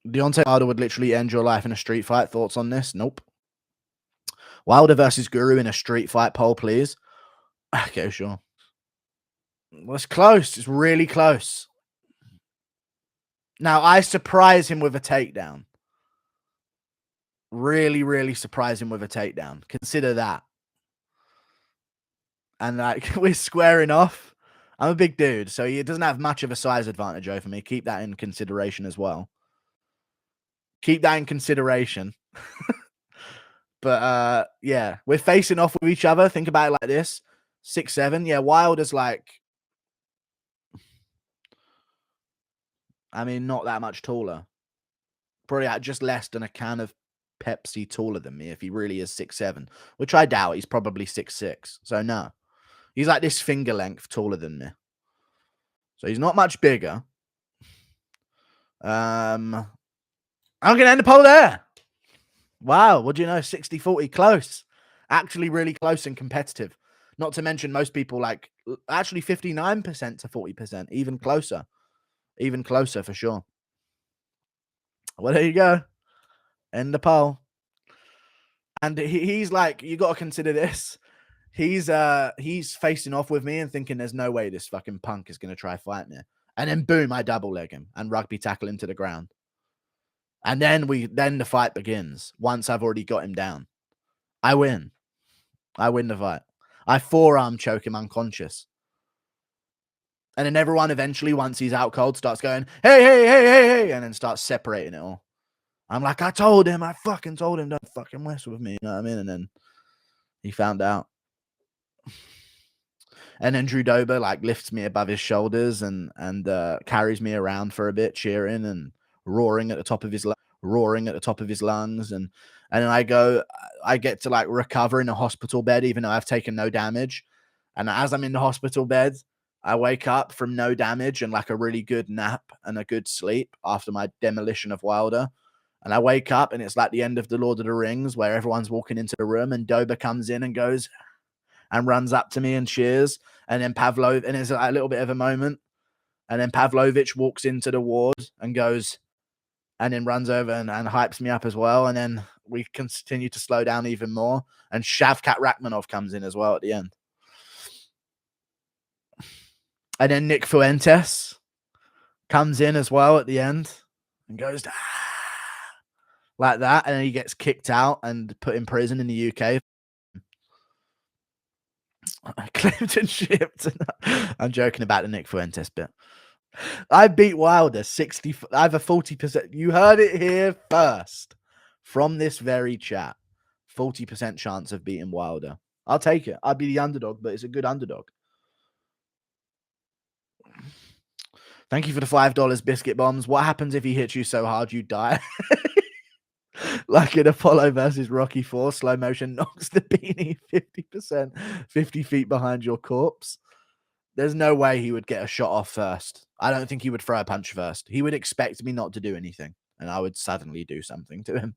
Deontay Wilder would literally end your life in a street fight. Thoughts on this? Nope. Wilder versus Guru in a street fight poll, please. Okay, sure. Well, it's close. It's really close. Now, I surprise him with a takedown. Really, really surprise him with a takedown. Consider that. And like, we're squaring off. I'm a big dude, so he doesn't have much of a size advantage over me. Keep that in consideration as well. Keep that in consideration. But yeah, we're facing off with each other. Think about it like this. 6'7". Yeah, Wilder's like, I mean, not that much taller. Probably just less than a can of Pepsi taller than me if he really is 6'7", which I doubt. He's probably 6'6". So no. He's like this finger length taller than me. So he's not much bigger. I'm going to end the poll there. Wow, what do you know? 60-40, close. Actually really close and competitive. Not to mention most people like actually 59% to 40%, even closer. Even closer for sure. Well, there you go. End the poll. And he's like, you got to consider this. He's facing off with me and thinking there's no way this fucking punk is going to try fight me. And then boom, I double leg him and rugby tackle him to the ground. And then the fight begins. Once I've already got him down, I win. I win the fight. I forearm choke him unconscious. And then everyone eventually, once he's out cold, starts going, hey, hey, hey, hey, hey, and then starts separating it all. I'm like, I fucking told him, don't fucking mess with me. You know what I mean? And then he found out. And then Drew Dober like lifts me above his shoulders and carries me around for a bit, cheering and roaring at the top of his lungs. And then I get to like recover in a hospital bed, even though I've taken no damage. And as I'm in the hospital bed, I wake up from no damage and like a really good nap and a good sleep after my demolition of Wilder. And I wake up and it's like the end of the Lord of the Rings where everyone's walking into the room and Dober comes in and goes and runs up to me and cheers. And then and it's a little bit of a moment. And then Pavlovich walks into the ward and goes, and then runs over and hypes me up as well. And then we continue to slow down even more. And Shavkat Rakhmonov comes in as well at the end. And then Nick Fuentes comes in as well at the end and goes like that. And then he gets kicked out and put in prison in the UK. Claimed and shipped. I'm joking about the Nick Fuentes bit. I beat Wilder 60. I have a 40%. You heard it here first from this very chat. 40% chance of beating Wilder. I'll take it. I'd be the underdog, but it's a good underdog. Thank you for the $5 biscuit bombs. What happens if he hits you so hard you die? Like in Apollo versus Rocky IV, slow motion knocks the beanie 50%, 50 feet behind your corpse. There's no way he would get a shot off first. I don't think he would throw a punch first. He would expect me not to do anything, and I would suddenly do something to him.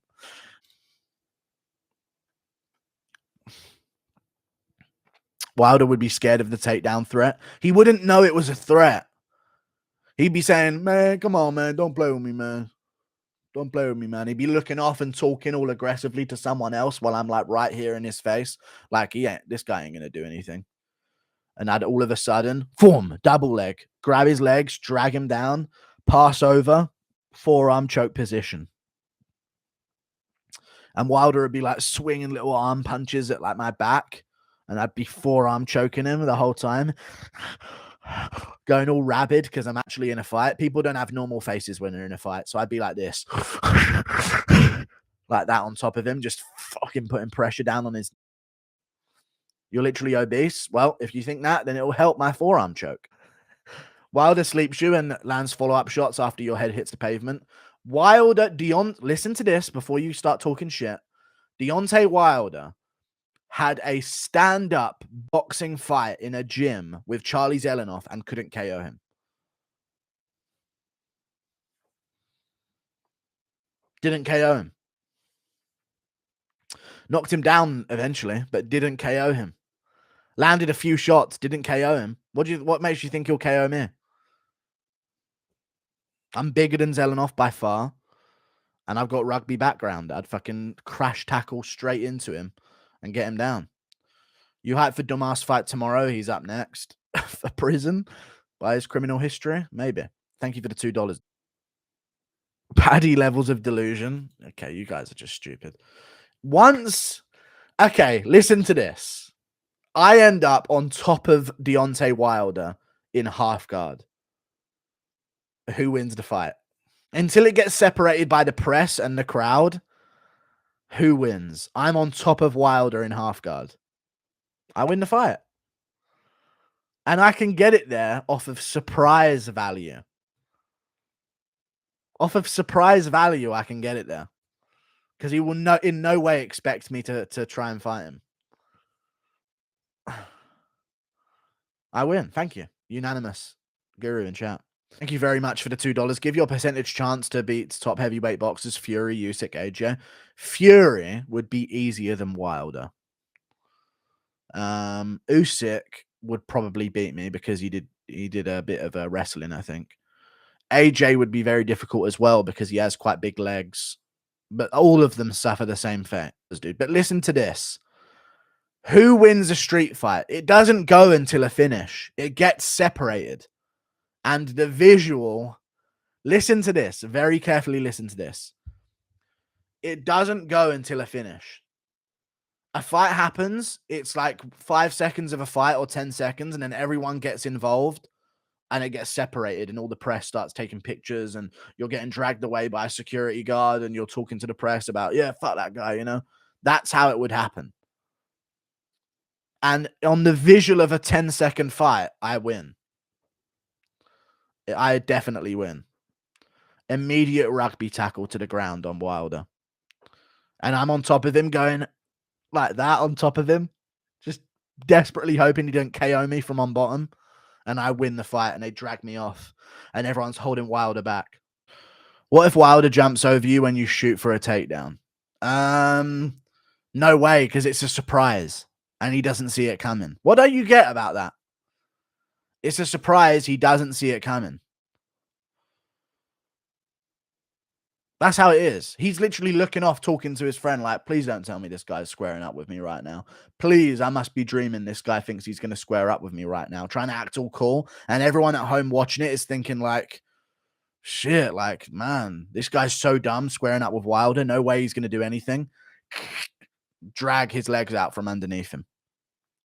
Wilder would be scared of the takedown threat. He wouldn't know it was a threat. He'd be saying, man, come on, man. Don't play with me, man. Don't play with me, man. He'd be looking off and talking all aggressively to someone else while I'm like right here in his face. Like, this guy ain't going to do anything. And I'd all of a sudden, boom, double leg, grab his legs, drag him down, pass over, forearm choke position. And Wilder would be like swinging little arm punches at like my back. And I'd be forearm choking him the whole time. Going all rabid because I'm actually in a fight. People don't have normal faces when they're in a fight. So I'd be like this. Like that on top of him, just fucking putting pressure down on his. You're literally obese. Well, if you think that, then it will help my forearm choke. Wilder sleeps you and lands follow-up shots after your head hits the pavement. Listen to this before you start talking shit. Deontay Wilder had a stand-up boxing fight in a gym with Charlie Zelenoff and couldn't KO him. Didn't KO him. Knocked him down eventually, but didn't KO him. Landed a few shots, didn't KO him. What makes you think he'll KO me? I'm bigger than Zelenoff by far. And I've got rugby background. I'd fucking crash tackle straight into him and get him down. You hype for Dumbass fight tomorrow? He's up next for prison by his criminal history? Maybe. Thank you for the $2. Paddy levels of delusion. Okay, you guys are just stupid. Okay, listen to this. I end up on top of Deontay Wilder in half guard. Who wins the fight? Until it gets separated by the press and the crowd, who wins? I'm on top of Wilder in half guard. I win the fight. And I can get it there off of surprise value. Off of surprise value, I can get it there. Because he will in no way expect me to try and fight him. I win. Thank you. Unanimous. Guru in chat. Thank you very much for the $2. Give your percentage chance to beat top heavyweight boxers Fury, Usyk, AJ. Fury would be easier than Wilder. Usyk would probably beat me because he did a bit of wrestling, I think. AJ would be very difficult as well because he has quite big legs. But all of them suffer the same fate, dude. But listen to this. Who wins a street fight? It doesn't go until a finish. It gets separated. And the visual, listen to this. Very carefully listen to this. It doesn't go until a finish. A fight happens. It's like 5 seconds of a fight or 10 seconds. And then everyone gets involved. And it gets separated and all the press starts taking pictures and you're getting dragged away by a security guard and you're talking to the press about, yeah, fuck that guy, you know? That's how it would happen. And on the visual of a 10-second fight, I win. I definitely win. Immediate rugby tackle to the ground on Wilder. And I'm on top of him going like that on top of him. Just desperately hoping he don't KO me from on bottom. And I win the fight and they drag me off. And everyone's holding Wilder back. What if Wilder jumps over you when you shoot for a takedown? No way, because it's a surprise. And he doesn't see it coming. What don't you get about that? It's a surprise. He doesn't see it coming. That's how it is. He's literally looking off, talking to his friend like, please don't tell me this guy's squaring up with me right now. Please, I must be dreaming this guy thinks he's going to square up with me right now. Trying to act all cool. And everyone at home watching it is thinking like, shit, like, man, this guy's so dumb squaring up with Wilder. No way he's going to do anything. Drag his legs out from underneath him.